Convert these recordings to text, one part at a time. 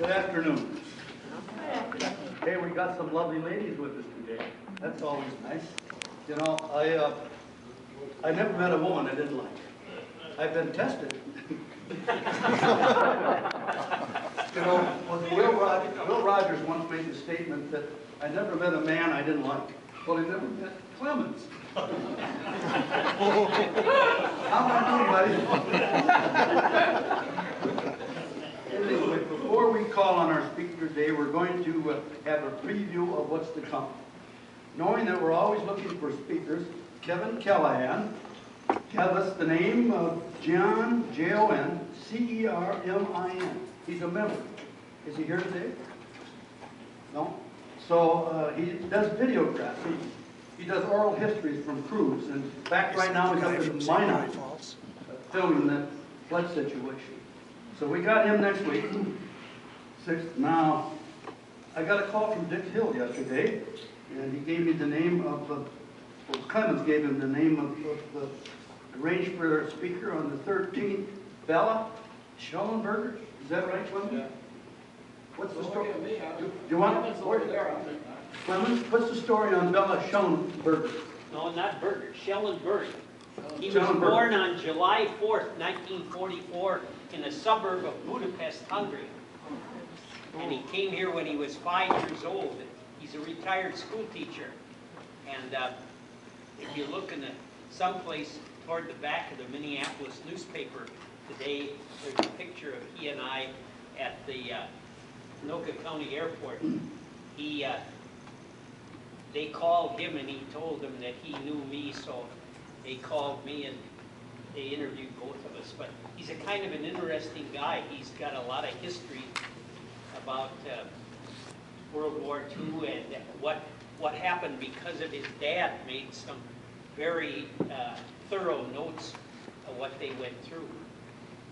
Good afternoon. Hey, we got some lovely ladies with us today. That's always nice. You know, I never met a woman I didn't like. I've been tested. You know, Will Rogers once made the statement that I never met a man I didn't like. Well, he never met Clemens. How am I doing, buddy? Anyway, before we call on our speaker today, we're going to have a preview of what's to come. Knowing that we're always looking for speakers, Kevin Callahan gave us the name of John, Jon, He's a member. Is he here today? No? So he does videographs. He does oral histories from crews. And in fact, right now he's up in Minot filming that flood situation. So we got him next week. Now, I got a call from Dick Hill yesterday, and he gave me the name of, Clemens gave him the name of the arranged for our speaker on the 13th, Bella Schellenberger. Is that right, Clemens? Yeah. What's the story? Do you want Clemens, what's the story on Bella Schellenberger? No, not Berger, Schellenberg. He was born on July 4th, 1944, in a suburb of Budapest, Hungary. And he came here when he was 5 years old. He's a retired school teacher. And if you look in someplace toward the back of the Minneapolis newspaper today, there's a picture of he and I at the Anoka County Airport. They called him and he told them that he knew me, so they called me and they interviewed both of us. But he's a kind of an interesting guy. He's got a lot of history about World War II and what happened because of his dad made some very thorough notes of what they went through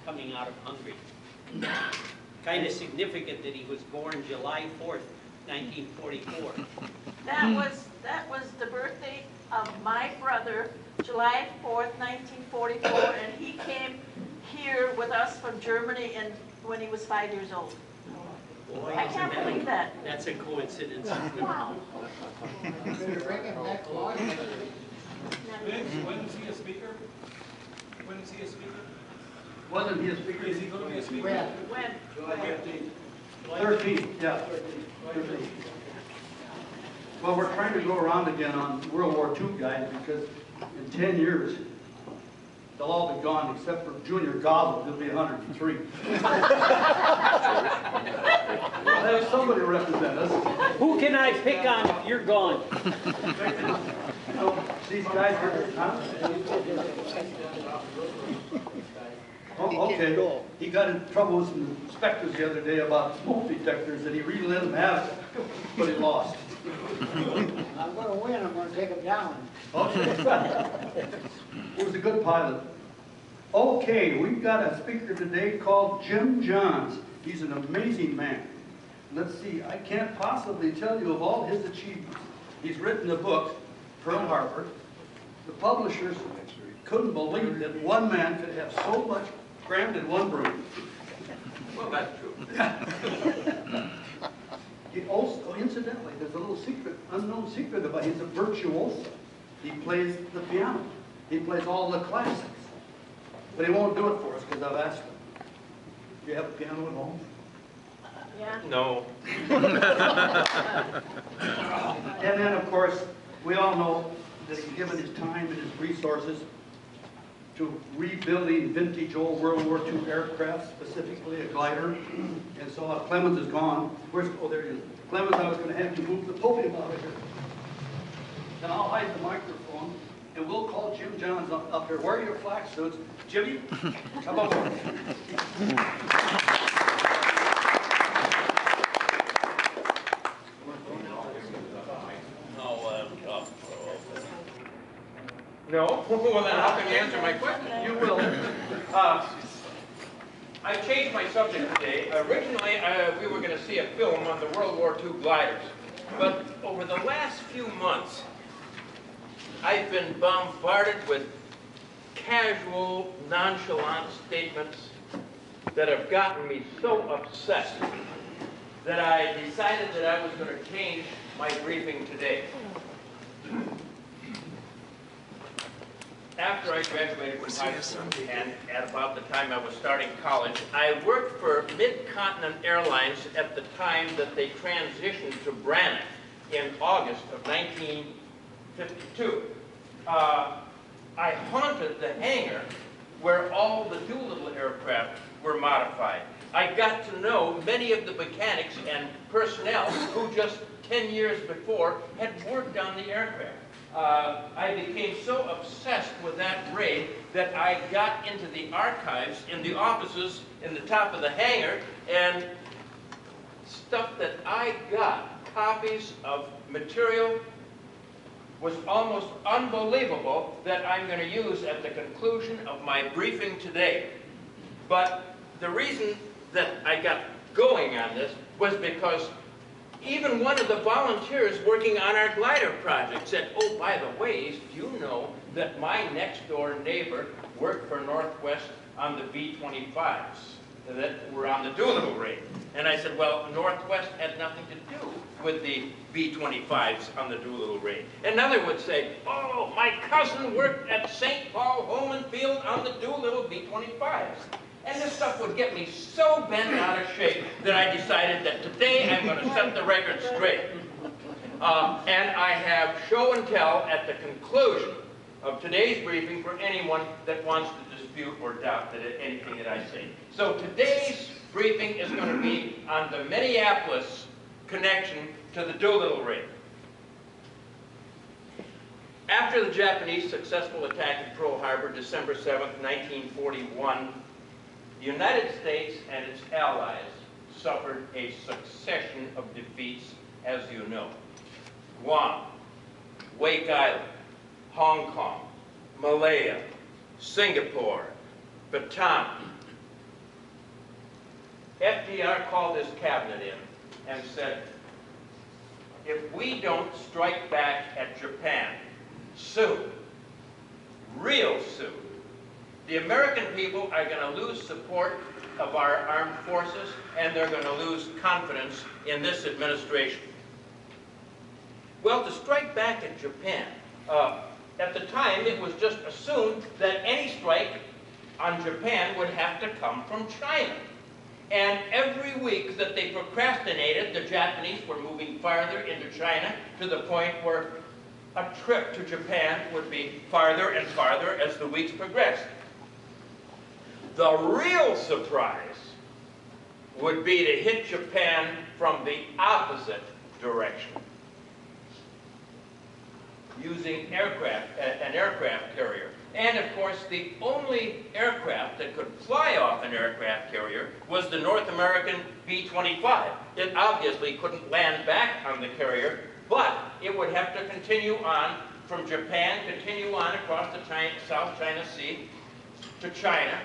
coming out of Hungary. Kind of significant that he was born July 4th, 1944. That was the birthday of my brother, July 4th, 1944, and he came here with us from Germany when he was 5 years old. Boy, I can't believe that. That's a coincidence. Wow. Vince, when is he a speaker? When is he a speaker? Wasn't he a speaker? Is he going to be a speaker? When? July 15th. 13th, yeah. 13th. Well, we're trying to go around again on World War II guys because in 10 years, they'll all be gone except for Junior Gosling. He'll be 103. We'll have somebody represent us. Who can I pick on if you're gone? So, these guys are, huh? Oh, okay. He got in trouble with some inspectors the other day about smoke detectors, and he really let them have it, but he lost. I'm going to win. I'm going to take him down. Okay. He was a good pilot. Okay, we've got a speaker today called Jim Johns. He's an amazing man. Let's see, I can't possibly tell you of all his achievements. He's written a book, Pearl Harbor. The publishers couldn't believe that one man could have so much crammed in one brain. Well, that's true. He also, incidentally, there's a little secret, unknown secret about he's a virtuoso. He plays the piano. He plays all the classics. But he won't do it for us because I've asked him. Do you have a piano at home? Yeah. No. And then, of course, we all know that he's given his time and his resources to rebuilding vintage old World War II aircraft, specifically a glider. And so Clemens is gone. Oh, there he is. Clemens, I was going to have you move the podium out of here. And I'll hide the microphone, and we'll call Jim Johns up here. Where are your flak suits? Jimmy, come over. No? Well, then how can you answer my question? You will. I changed my subject today. Originally, we were going to see a film on the World War II gliders. But over the last few months, I've been bombarded with casual, nonchalant statements that have gotten me so upset that I decided that I was going to change my briefing today. After I graduated from high school, and at about the time I was starting college, I worked for Mid-Continent Airlines at the time that they transitioned to Branick in August of 1952. I haunted the hangar where all the Doolittle aircraft were modified. I got to know many of the mechanics and personnel who just 10 years before had worked on the aircraft. I became so obsessed with that raid that I got into the archives in the offices in the top of the hangar, and stuff that I got, copies of material, was almost unbelievable that I'm going to use at the conclusion of my briefing today. But the reason that I got going on this was because even one of the volunteers working on our glider project said, oh, by the way, do you know that my next door neighbor worked for Northwest on the B-25s that were on the Doolittle raid? And I said, well, Northwest had nothing to do with the B-25s on the Doolittle raid. Another would say, oh, my cousin worked at St. Paul Holman Field on the Doolittle B-25s. And this stuff would get me so bent out of shape that I decided that today I'm going to set the record straight. And I have show and tell at the conclusion of today's briefing for anyone that wants to dispute or doubt anything that I say. So today's briefing is going to be on the Minneapolis connection to the Doolittle raid. After the Japanese successful attack at Pearl Harbor, December 7th, 1941, the United States and its allies suffered a succession of defeats, as you know. Guam, Wake Island, Hong Kong, Malaya, Singapore, Bataan. FDR called his cabinet in and said, if we don't strike back at Japan soon, real soon, the American people are going to lose support of our armed forces, and they're going to lose confidence in this administration. Well, to strike back at Japan, at the time it was just assumed that any strike on Japan would have to come from China. And every week that they procrastinated, the Japanese were moving farther into China to the point where a trip to Japan would be farther and farther as the weeks progressed. The real surprise would be to hit Japan from the opposite direction, using an aircraft carrier. And of course, the only aircraft that could fly off an aircraft carrier was the North American B-25. It obviously couldn't land back on the carrier, but it would have to continue on from Japan, continue on across the South China Sea to China,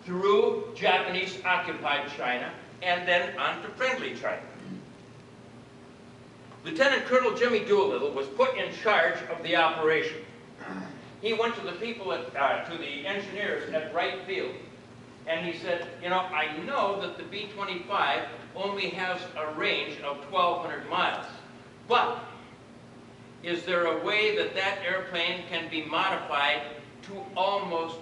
through Japanese-occupied China, and then on to friendly China. Lieutenant Colonel Jimmy Doolittle was put in charge of the operation. He went to the people, to the engineers at Wright Field, and he said, you know, I know that the B-25 only has a range of 1,200 miles, but is there a way that that airplane can be modified to almost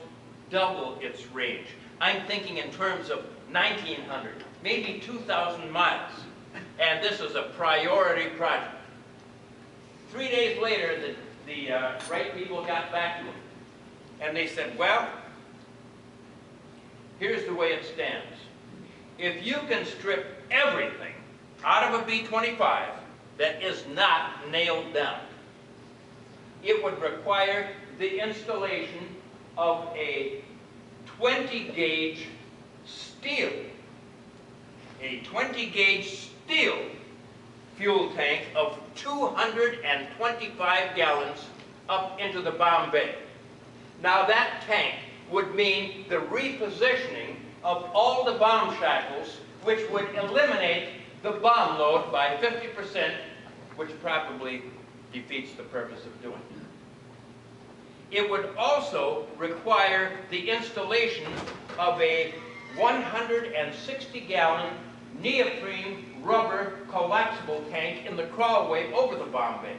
double its range? I'm thinking in terms of 1,900, maybe 2,000 miles. And this is a priority project. 3 days later, the Wright people got back to him. And they said, well, here's the way it stands. If you can strip everything out of a B-25 that is not nailed down, it would require the installation of a 20-gauge steel, a 20-gauge steel fuel tank of 225 gallons up into the bomb bay. Now that tank would mean the repositioning of all the bomb shackles, which would eliminate the bomb load by 50%, which probably defeats the purpose of doing it. It would also require the installation of a 160-gallon neoprene rubber collapsible tank in the crawlway over the bomb bay.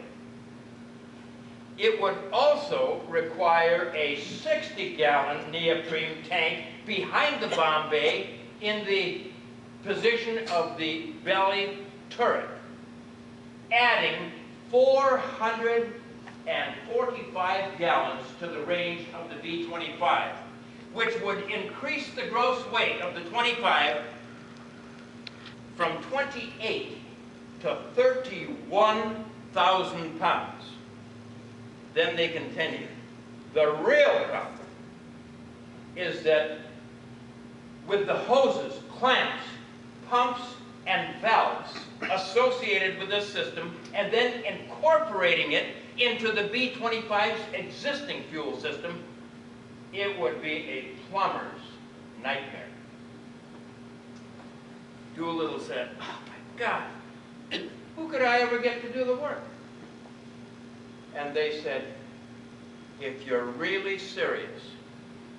It would also require a 60-gallon neoprene tank behind the bomb bay in the position of the belly turret, adding 445 gallons to the range of the B-25, which would increase the gross weight of the 25 from 28 to 31,000 pounds. Then they continue. The real problem is that with the hoses, clamps, pumps, and valves associated with this system, and then incorporating it into the B-25's existing fuel system, it would be a plumber's nightmare. Doolittle said, "Oh my God, who could I ever get to do the work?" And they said, "If you're really serious,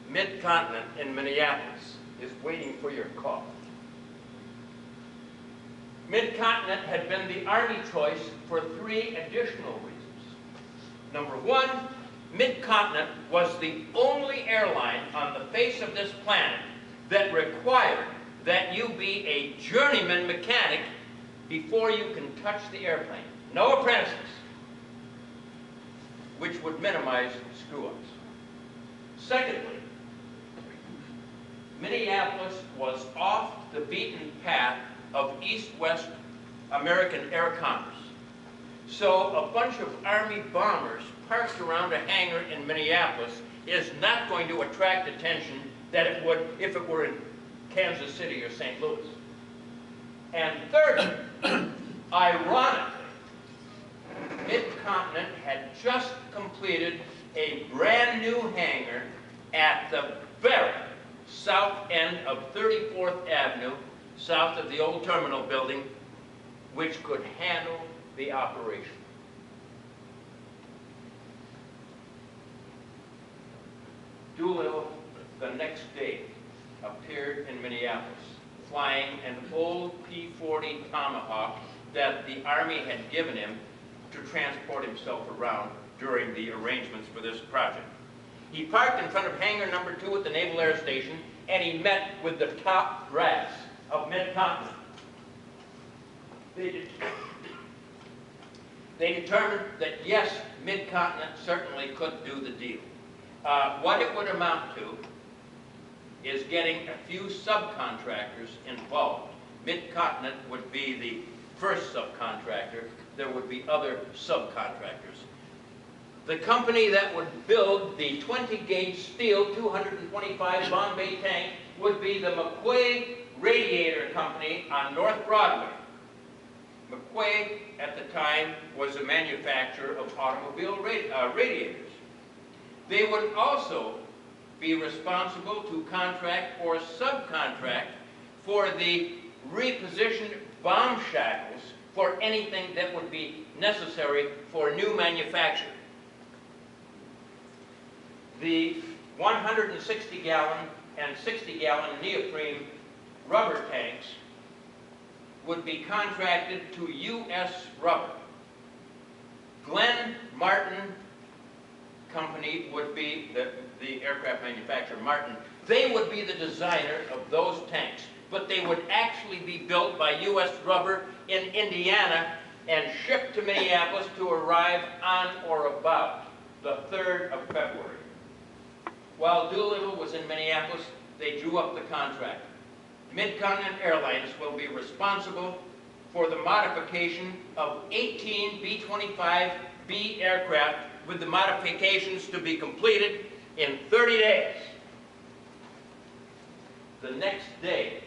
Mid-Continent in Minneapolis is waiting for your call." Mid-Continent had been the Army choice for 3 additional reasons. Number one, Mid-Continent was the only airline on the face of this planet that required that you be a journeyman mechanic before you can touch the airplane. No apprentices, which would minimize screw-ups. Secondly, Minneapolis was off the beaten path of East-West American air commerce. So a bunch of Army bombers parked around a hangar in Minneapolis is not going to attract attention that it would if it were in Kansas City or St. Louis. And thirdly, ironically, Mid-Continent had just completed a brand new hangar at the very south end of 34th Avenue, south of the old terminal building, which could handle the operation. Doolittle, the next day, appeared in Minneapolis, flying an old P-40 Tomahawk that the Army had given him to transport himself around during the arrangements for this project. He parked in front of hangar number 2 at the Naval Air Station, and he met with the top brass of Mid-Continent. They determined that yes, Mid-Continent certainly could do the deal. What it would amount to is getting a few subcontractors involved. Mid-Continent would be the first subcontractor. There would be other subcontractors. The company that would build the 20-gauge steel 225 bomb bay tank would be the McQuay Radiator Company on North Broadway. McQuay, at the time, was a manufacturer of automobile radiators. They would also be responsible to contract or subcontract for the repositioned bomb shackles for anything that would be necessary for new manufacture. The 160-gallon and 60-gallon neoprene rubber tanks would be contracted to U.S. Rubber. Glenn Martin Company would be the aircraft manufacturer, Martin. They would be the designer of those tanks, but they would actually be built by U.S. Rubber in Indiana and shipped to Minneapolis to arrive on or about the 3rd of February. While Doolittle was in Minneapolis, they drew up the contract. Mid-Continent Airlines will be responsible for the modification of 18 B-25B aircraft, with the modifications to be completed in 30 days. The next day,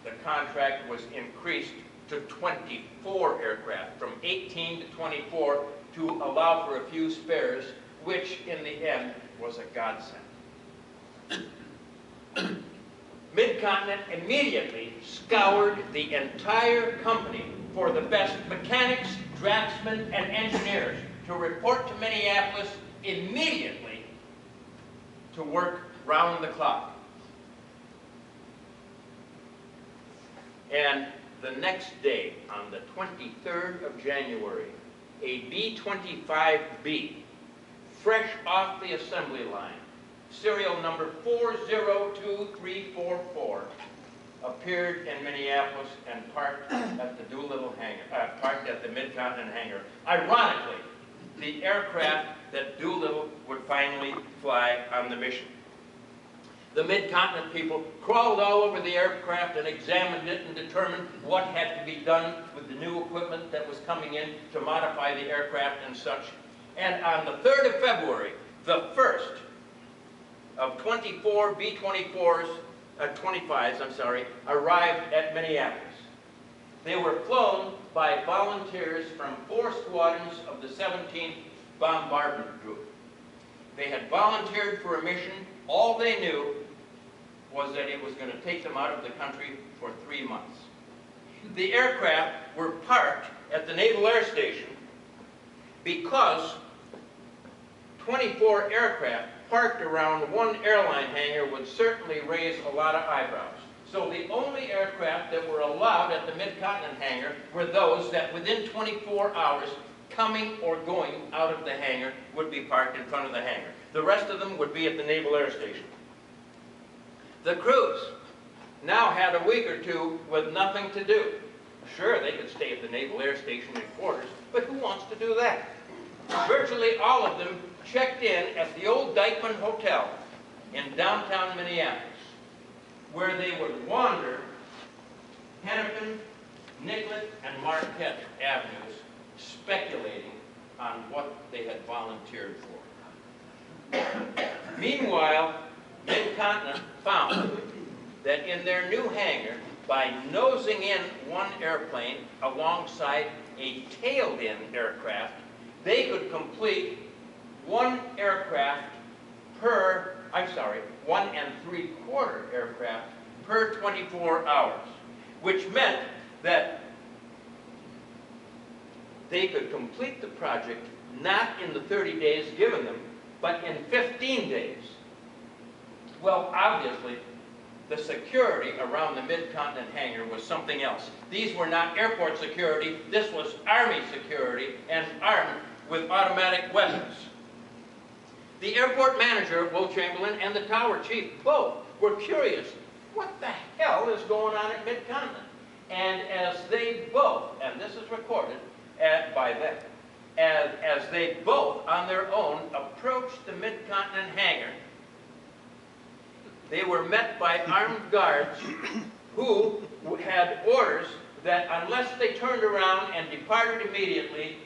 the contract was increased to 24 aircraft, from 18 to 24, to allow for a few spares, which in the end was a godsend. Mid-Continent immediately scoured the entire company for the best mechanics, draftsmen, and engineers to report to Minneapolis immediately to work round the clock. And the next day, on the 23rd of January, a B-25B, fresh off the assembly line, serial number 402344, appeared in Minneapolis and parked at the Doolittle hangar, parked at the Mid-Continent hangar. Ironically, the aircraft that Doolittle would finally fly on the mission. The Mid-Continent people crawled all over the aircraft and examined it and determined what had to be done with the new equipment that was coming in to modify the aircraft and such. And on the 3rd of February, the first of 24 B-24s, 25s, I'm sorry, arrived at Minneapolis. They were flown by volunteers from 4 squadrons of the 17th Bombardment Group. They had volunteered for a mission. All they knew was that it was going to take them out of the country for 3 months. The aircraft were parked at the Naval Air Station because 24 aircraft parked around one airline hangar would certainly raise a lot of eyebrows. So the only aircraft that were allowed at the Mid-Continent hangar were those that within 24 hours coming or going out of the hangar would be parked in front of the hangar. The rest of them would be at the Naval Air Station. The crews now had a week or two with nothing to do. Sure, they could stay at the Naval Air Station in quarters, but who wants to do that? Virtually all of them checked in at the old Dyckman Hotel in downtown Minneapolis, where they would wander Hennepin, Nicollet, and Marquette avenues, speculating on what they had volunteered for. Meanwhile, Mid-Continent found that in their new hangar, by nosing in one airplane alongside a tailed-in aircraft, they could complete 1 aircraft per, 1 3/4 aircraft per 24 hours, which meant that they could complete the project not in the 30 days given them, but in 15 days. Well, obviously, the security around the Mid-Continent hangar was something else. These were not airport security, this was Army security and armed with automatic weapons. The airport manager, Will Chamberlain, and the tower chief both were curious. What the hell is going on at Mid-Continent? And as they both, and this is recorded by them, as they both on their own approached the Mid-Continent hangar, they were met by armed guards who had orders that unless they turned around and departed immediately,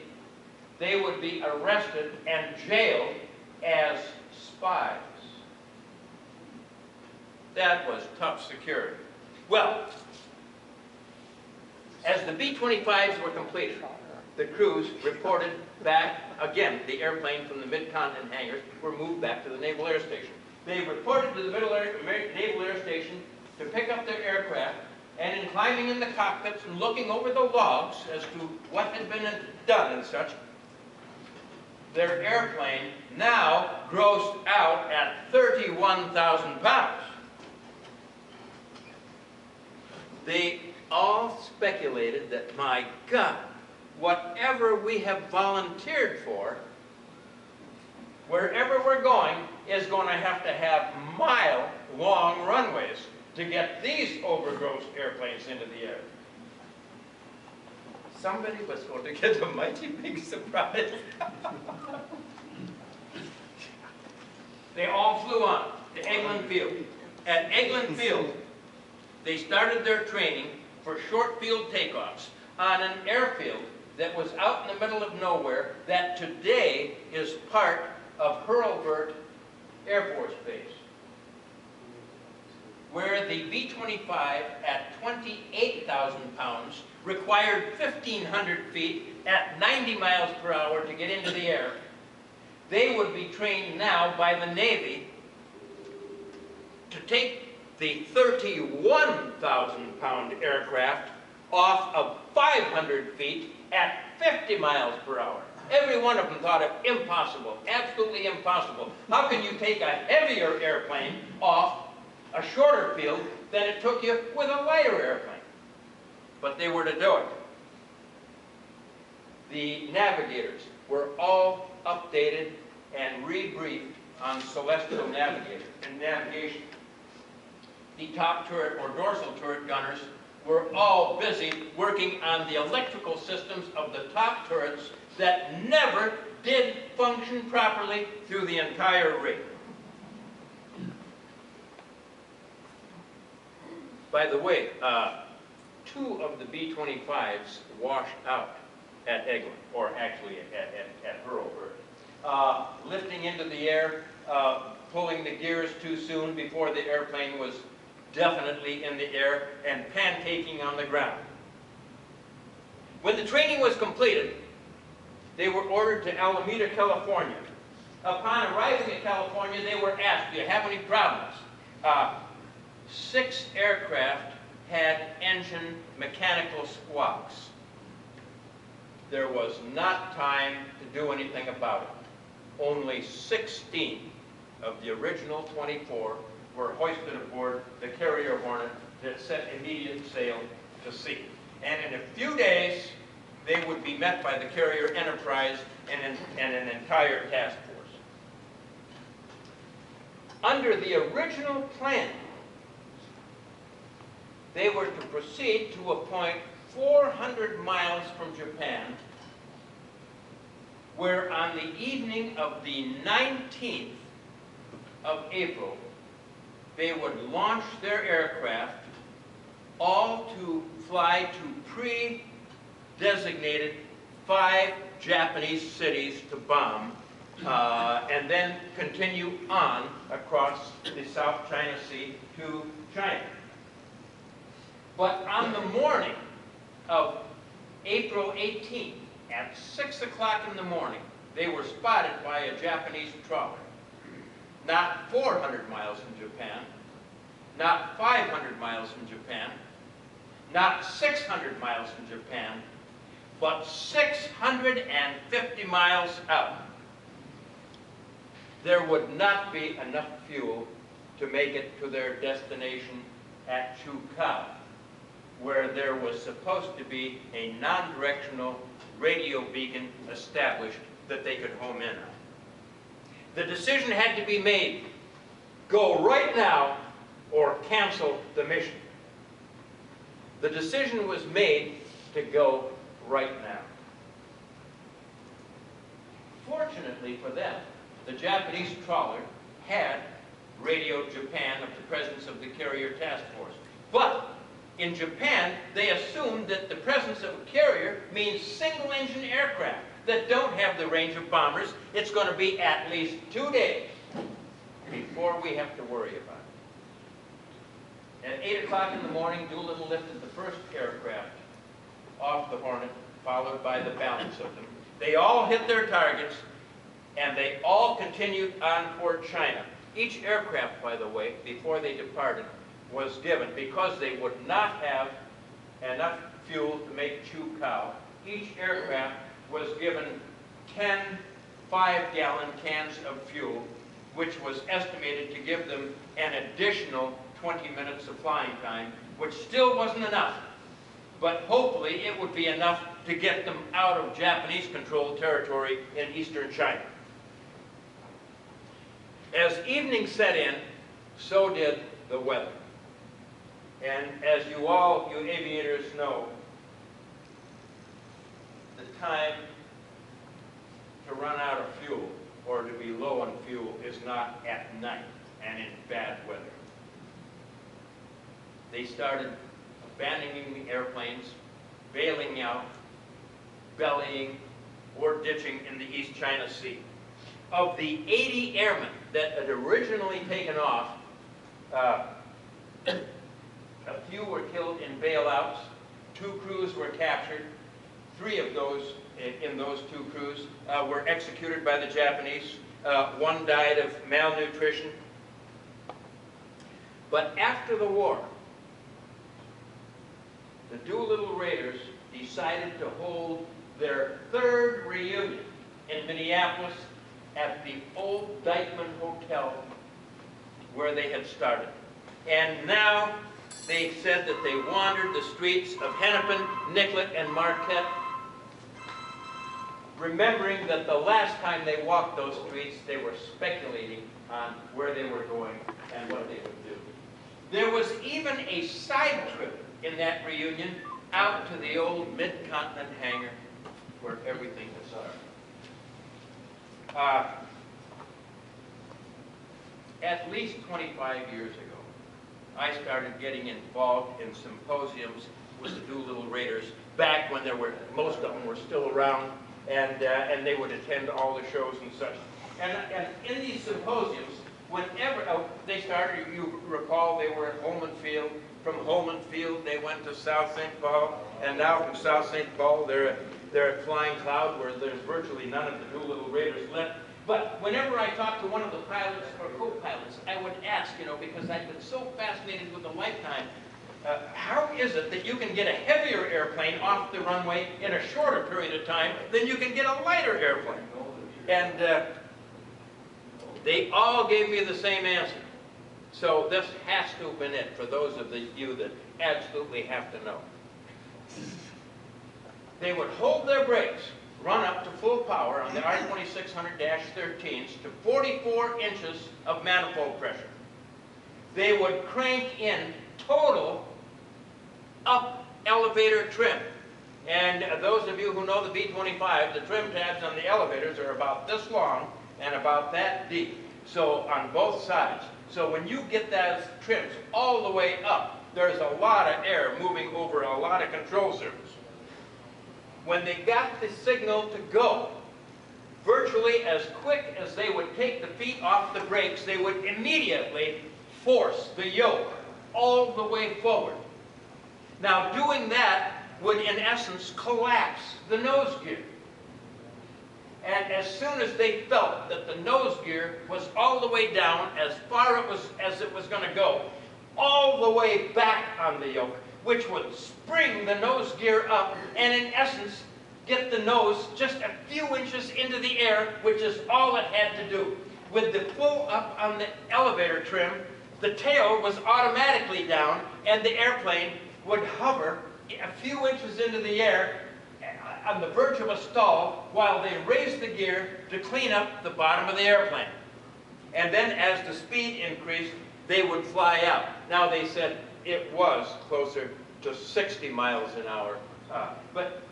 they would be arrested and jailed as spies. That was tough security. Well, as the B-25s were completed, the crews reported back, again, the airplane from the Mid-Continent hangars were moved back to the Naval Air Station. They reported to the Naval Air Station to pick up their aircraft, and in climbing in the cockpits and looking over the logs as to what had been done and such, their airplane now grossed out at 31,000 pounds. They all speculated that, my God, whatever we have volunteered for, wherever we're going, is going to have mile-long runways to get these overgrossed airplanes into the air. Somebody was going to get a mighty big surprise. They all flew on to Eglin Field. At Eglin Field, they started their training for short field takeoffs on an airfield that was out in the middle of nowhere that today is part of Hurlburt Air Force Base, where the B-25 at 28,000 pounds required 1,500 feet at 90 miles per hour to get into the air. They would be trained now by the Navy to take the 31,000-pound aircraft off of 500 feet at 50 miles per hour. Every one of them thought it impossible, absolutely impossible. How can you take a heavier airplane off a shorter field than it took you with a lighter airplane? but they were to do it. The navigators were all updated and rebriefed on celestial navigation. The top turret or dorsal turret gunners were all busy working on the electrical systems of the top turrets that never did function properly through the entire rig. By the way, 2 of the B-25s washed out at Eglin, or actually at Hurlburt. Lifting into the air, pulling the gears too soon before the airplane was definitely in the air, and pancaking on the ground. When the training was completed, they were ordered to Alameda, California. Upon arriving at California, they were asked, do you have any problems? 6 aircraft had engine mechanical squawks. There was not time to do anything about it. Only 16 of the original 24 were hoisted aboard the carrier Hornet that set immediate sail to sea. And in a few days, they would be met by the carrier Enterprise and an entire task force. Under the original plan, they were to proceed to a point 400 miles from Japan, where on the evening of the 19th of April, they would launch their aircraft, all to fly to pre-designated 5 Japanese cities to bomb, and then continue on across the South China Sea to China. But on the morning of April 18th, at 6 o'clock in the morning, they were spotted by a Japanese trawler. Not 400 miles from Japan, not 500 miles from Japan, not 600 miles from Japan, but 650 miles out. There would not be enough fuel to make it to their destination at Chukau, where there was supposed to be a non-directional radio beacon established that they could home in on. The decision had to be made: go right now or cancel the mission. The decision was made to go right now. Fortunately for them, the Japanese trawler had radioed Japan of the presence of the carrier task force. But in Japan, they assumed that the presence of a carrier means single-engine aircraft that don't have the range of bombers. It's going to be at least 2 days before we have to worry about it. At 8 o'clock in the morning, Doolittle lifted the first aircraft off the Hornet, followed by the balance of them. They all hit their targets, and they all continued on toward China. Each aircraft, by the way, before they departed, was given, because they would not have enough fuel to make Chukau, each aircraft was given 10 5-gallon cans of fuel, which was estimated to give them an additional 20 minutes of flying time, which still wasn't enough. But hopefully it would be enough to get them out of Japanese-controlled territory in eastern China. As evening set in, so did the weather. And as you aviators know, the time to run out of fuel or to be low on fuel is not at night and in bad weather. They started abandoning the airplanes, bailing out, bellying, or ditching in the East China Sea. Of the 80 airmen that had originally taken off, a few were killed in bailouts, 2 crews were captured, 3 of those in those 2 crews were executed by the Japanese. 1 died of malnutrition. But after the war, the Doolittle Raiders decided to hold their 3rd reunion in Minneapolis at the old Dyckman Hotel where they had started. And now They said that they wandered the streets of Hennepin, Nicollet, and Marquette, remembering that the last time they walked those streets, they were speculating on where they were going and what they would do. There was even a side trip in that reunion out to the old Mid-Continent hangar where everything was are. At least 25 years ago, I started getting involved in symposiums with the Doolittle Raiders back when most of them were still around, and they would attend all the shows and such. And in these symposiums, whenever they started, you recall, they were at Holman Field. From Holman Field, they went to South St. Paul, and now from South St. Paul, they're at Flying Cloud, where there's virtually none of the Doolittle Raiders left. But whenever I talked to one of the pilots or co-pilots, I would ask, because I've been so fascinated with the Lifetime, how is it that you can get a heavier airplane off the runway in a shorter period of time than you can get a lighter airplane? And they all gave me the same answer. So this has to have been it for those of you that absolutely have to know. They would hold their brakes, run up to full power on the R2600-13s to 44 inches of manifold pressure. They would crank in total up elevator trim. And those of you who know the B-25, the trim tabs on the elevators are about this long and about that deep. So on both sides. So when you get those trims all the way up, there's a lot of air moving over a lot of control surface. When they got the signal to go, virtually as quick as they would take the feet off the brakes, they would immediately force the yoke all the way forward. Now, doing that would, in essence, collapse the nose gear. And as soon as they felt that the nose gear was all the way down, as far as it was going to go, all the way back on the yoke, which would spring the nose gear up and, in essence, get the nose just a few inches into the air, which is all it had to do. With the full up on the elevator trim, the tail was automatically down, and the airplane would hover a few inches into the air on the verge of a stall while they raised the gear to clean up the bottom of the airplane. And then as the speed increased, they would fly out. Now they said it was closer to 60 miles an hour. But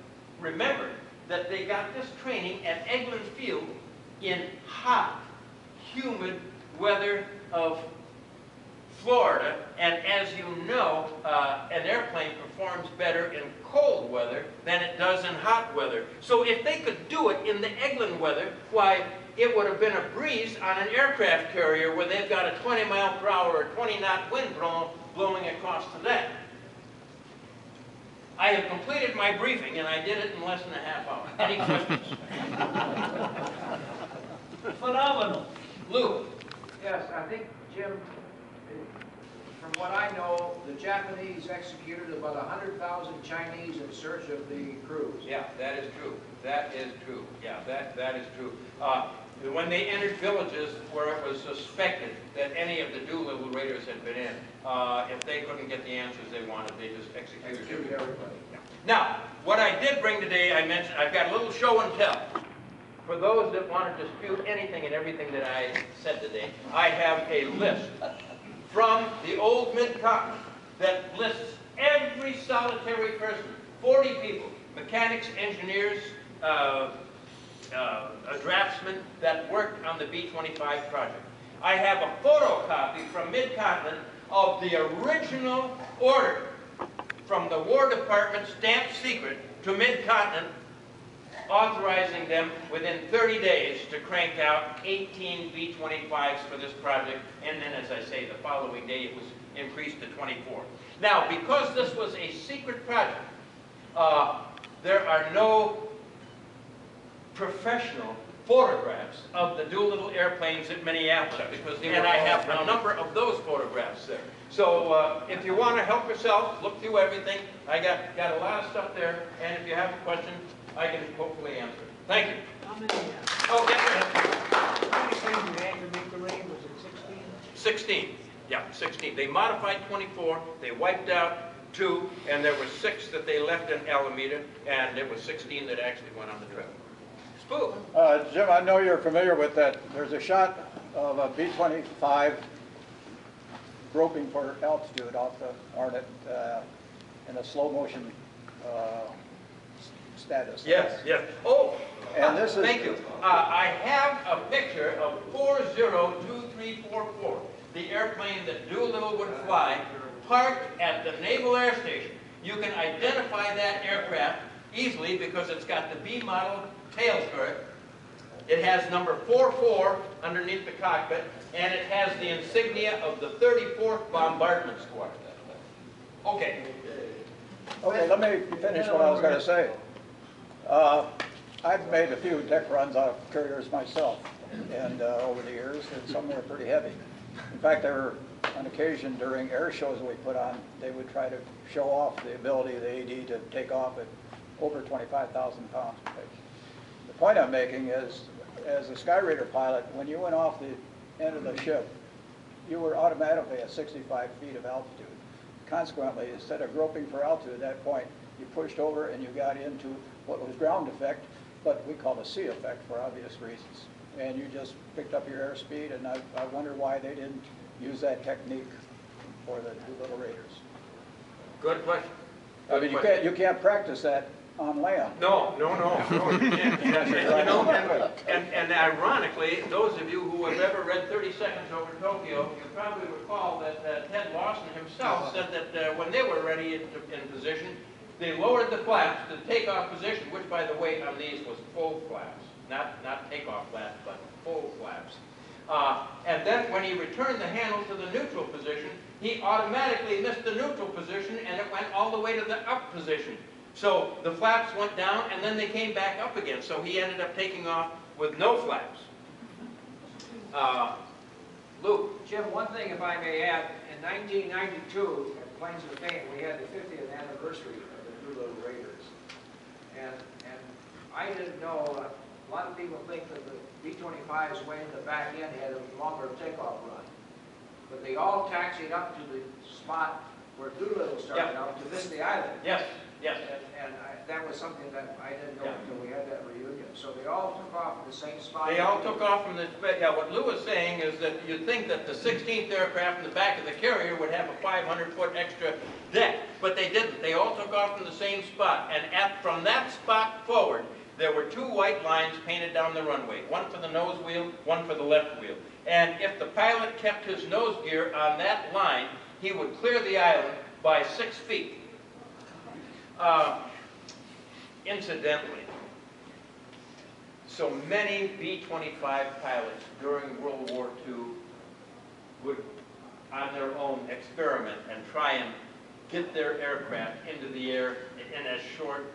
remember that they got this training at Eglin Field in hot, humid weather of Florida, and as you know, an airplane performs better in cold weather than it does in hot weather. So if they could do it in the Eglin weather, why, it would have been a breeze on an aircraft carrier where they've got a 20 mile per hour or 20-knot wind blowing across to that. I have completed my briefing, and I did it in less than a half hour. Any questions? Phenomenal. Lou? Yes, I think, Jim, from what I know, the Japanese executed about 100,000 Chinese in search of the crews. Yeah, that is true. That is true. Yeah, that is true. When they entered villages where it was suspected that any of the Doolittle Raiders had been in, if they couldn't get the answers they wanted, they just executed everybody. Now, what I did bring today, I mentioned, I've got a little show and tell. For those that want to dispute anything and everything that I said today, I have a list from the old Mid-Continent that lists every solitary person, 40 people, mechanics, engineers, draftsmen that worked on the B-25 project. I have a photocopy from Mid-Continent of the original order from the War Department, stamped secret, to Mid-Continent, authorizing them within 30 days to crank out 18 B-25s for this project, and then, as I say, the following day it was increased to 24. Now, because this was a secret project, there are no professional photographs of the Doolittle airplanes at Minneapolis, and I have a number of those photographs there. So if you want to help yourself, look through everything. I got a lot of stuff there, and if you have a question, I can hopefully answer it. Thank you. How many, Oh, get ready. how many times you had to make the rain? Was it 16? 16. Yeah, 16. They modified 24, they wiped out 2, and there were 6 that they left in Alameda, and there was 16 that actually went on the trip. Spook. Jim, I know you're familiar with that. There's a shot of a B-25 groping for altitude off the Hornet in a slow motion status. Yes, yes. Oh, And this is- thank you. I have a picture of 402344, the airplane that Doolittle would fly, parked at the Naval Air Station. You can identify that aircraft easily because it's got the B model tail turret. It has number 44 underneath the cockpit, and it has the insignia of the 34th Bombardment Squadron. Okay. Okay, let me finish what I was going to say. I've made a few deck runs on couriers myself, and over the years, and some were pretty heavy. In fact, there were, on occasion during air shows we put on, they would try to show off the ability of the AD to take off at over 25,000 pounds. The point I'm making is, as a Skyraider pilot, when you went off the end of the ship, you were automatically at 65 feet of altitude. Consequently, instead of groping for altitude at that point, you pushed over and you got into what was ground effect, but we call the sea effect for obvious reasons. And you just picked up your airspeed, and I wonder why they didn't use that technique for the Doolittle Raiders. Good question. I mean, you can't practice that on land. No, you can't. You know, and ironically, those of you who have ever read 30 Seconds Over Tokyo, you probably recall that Ted Lawson himself said that when they were ready in position, they lowered the flaps to takeoff position, which, by the way, on these was full flaps, not takeoff flaps, but full flaps. And then when he returned the handle to the neutral position, he automatically missed the neutral position, and it went all the way to the up position. So the flaps went down, and then they came back up again. So he ended up taking off with no flaps. Luke. Jim, one thing if I may add, in 1992, at Plains of Fame, we had the 50th anniversary of the Doolittle Raiders. And I didn't know, a lot of people think that the B-25s way in the back end had a longer takeoff run. But they all taxied up to the spot where Doolittle started out to visit the island. Yes, yes. And that was something that I didn't know until we had that reunion. So they all took off at the same spot. They all took off from the, yeah, what Lou was saying is that you'd think that the 16th aircraft in the back of the carrier would have a 500-foot extra deck, but they didn't. They all took off from the same spot, and from that spot forward, there were 2 white lines painted down the runway, one for the nose wheel, one for the left wheel. And if the pilot kept his nose gear on that line, he would clear the island by 6 feet. Incidentally, so many B-25 pilots during World War II would, on their own, experiment and try and get their aircraft into the air in as short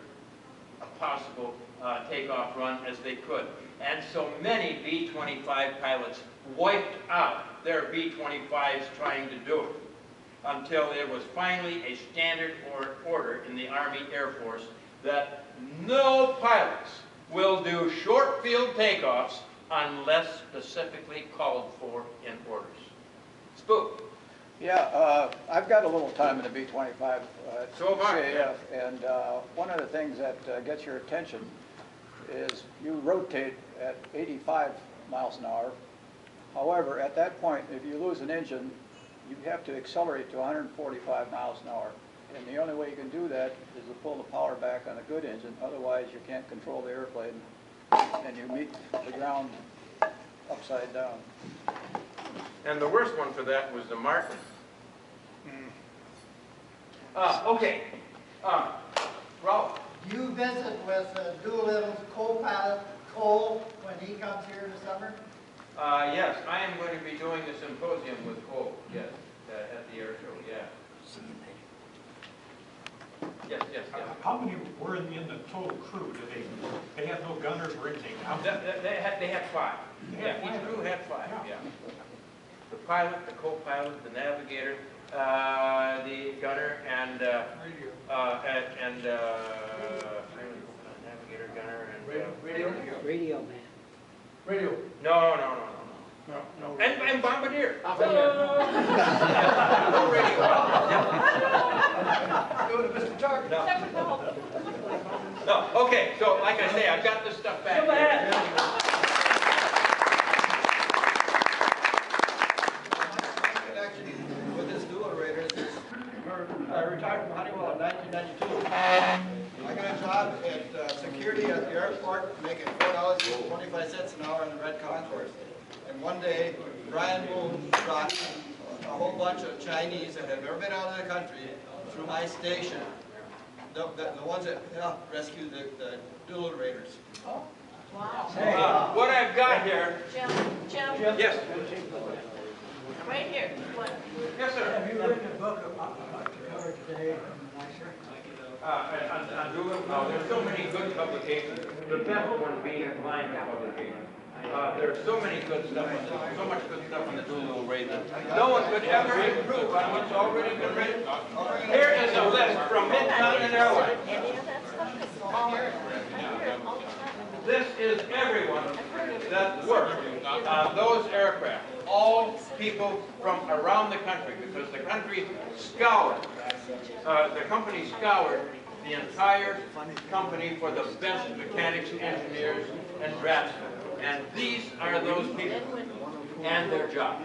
a possible takeoff run as they could. And so many B-25 pilots wiped out their B-25s trying to do it, until there was finally a standard order in the Army Air Force that no pilots will do short field takeoffs unless specifically called for in orders. Spook. Yeah, I've got a little time in the B-25 So have I. CAF, and one of the things that gets your attention is you rotate at 85 miles an hour. However, at that point, if you lose an engine, you have to accelerate to 145 miles an hour. And the only way you can do that is to pull the power back on a good engine. Otherwise, you can't control the airplane, and you meet the ground upside down. And the worst one for that was the Martin. Okay. Ralph. Do you visit with Doolittle's co-pilot Cole when he comes here in the summer? Yes, I am going to be doing a symposium with Cole, yes, at the air show, yeah. Yes. How many were in the total crew? Did they have no gunners or anything? They had 5. Yeah, each crew had 5, yeah. The pilot, the co-pilot, the navigator, the gunner, and navigator, gunner, and Radio man. Radio. No. And Bombardier. No radio. Go to Mr. Target. No, okay, so like I say, I've got this stuff back here. Actually, with this dual rater, I retired from Honeywell in 1992. I got a job at security at the airport, making $4.25 an hour in the Red Concourse. And one day, Brian Boone brought a whole bunch of Chinese that had never been out of the country through my station. The ones that helped rescue the dual raiders. Wow. What I've got here, Jim, yes, right here. What? yes, sir. Have you written a book about the cover today? There's so many good publications. The best one being Klein publication. There's so many good stuff, so much good stuff on the Doolittle Raider. No one could ever improve on what's already been written. Here is a list from Mid-Continent Airlines. Any of that stuff? 'Cause I hear it all the time. This is everyone that worked on those aircraft. All people from around the country, because the country scoured, the company scoured the entire company for the best mechanics, engineers, and draftsmen. And these are those people and their jobs.